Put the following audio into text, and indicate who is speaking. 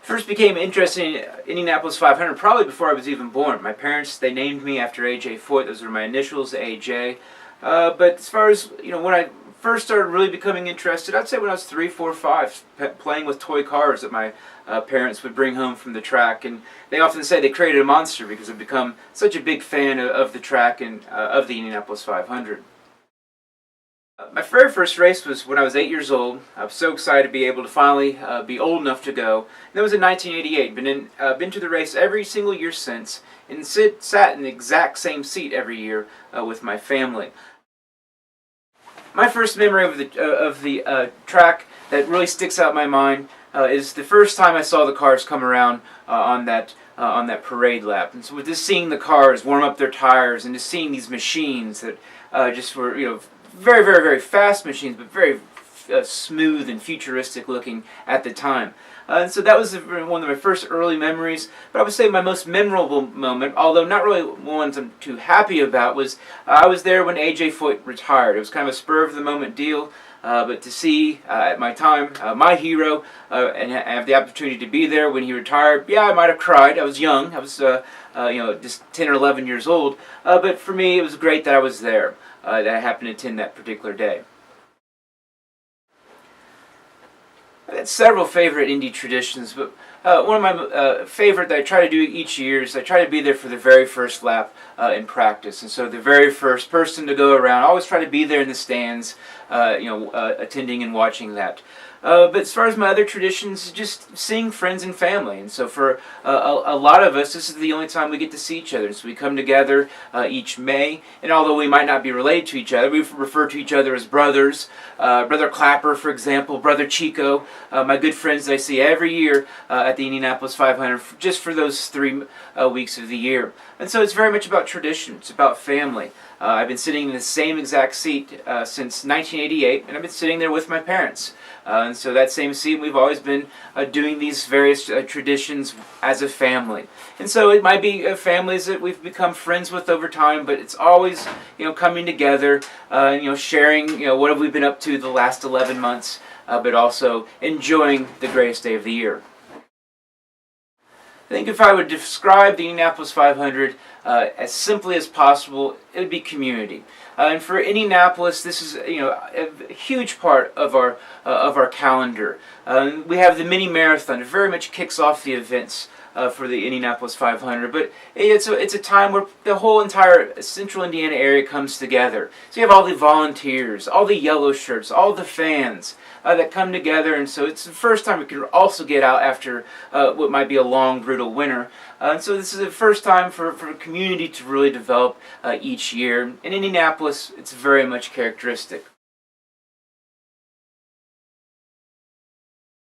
Speaker 1: First became interested in Indianapolis 500 probably before I was even born. My parents, they named me after A.J. Foyt. Those were my initials, A.J. But as far as, when I first started really becoming interested, I'd say when I was 3, 4, 5, playing with toy cars that my parents would bring home from the track. And they often say they created a monster because I've become such a big fan of the track and of the Indianapolis 500. My very first race was when I was 8 years old. I was so excited to be able to finally be old enough to go. And that was in 1988. Been to the race every single year since, and sat in the exact same seat every year with my family. My first memory of the track that really sticks out in my mind is the first time I saw the cars come around on that parade lap. And so with just seeing the cars warm up their tires and just seeing these machines that just were very, very, very fast machines, but very smooth and futuristic looking at the time. And so that was one of my first early memories. But I would say my most memorable moment, although not really one I'm too happy about, was I was there when A.J. Foyt retired. It was kind of a spur-of-the-moment deal. But to see, at my time, my hero, and have the opportunity to be there when he retired, yeah, I might have cried. I was young. I was, just 10 or 11 years old. But for me, it was great that I was there, that I happened to attend that particular day. I had several favorite Indy traditions, but one of my favorite that I try to do each year is I try to be there for the very first lap in practice. And so the very first person to go around, I always try to be there in the stands, attending and watching that. But as far as my other traditions, just seeing friends and family. And so for a lot of us, this is the only time we get to see each other. So we come together each May, and although we might not be related to each other, we refer to each other as brothers. Brother Clapper, for example, Brother Chico, my good friends that I see every year at the Indianapolis 500, just for those 3 weeks of the year. And so it's very much about tradition. It's about family. I've been sitting in the same exact seat since 1988, and I've been sitting there with my parents. And so that same seat, we've always been doing these various traditions as a family. And so it might be families that we've become friends with over time, but it's always, coming together, sharing, what have we been up to the last 11 months, but also enjoying the greatest day of the year. I think if I would describe the Indianapolis 500 as simply as possible, it would be community. And for Indianapolis, this is a huge part of our calendar. We have the mini marathon. It very much kicks off the events for the Indianapolis 500, but it's a time where the whole entire central Indiana area comes together. So you have all the volunteers, all the yellow shirts, all the fans that come together, and so it's the first time we can also get out after what might be a long, brutal winter. And so this is the first time for a community to really develop each year. In Indianapolis, it's very much characteristic.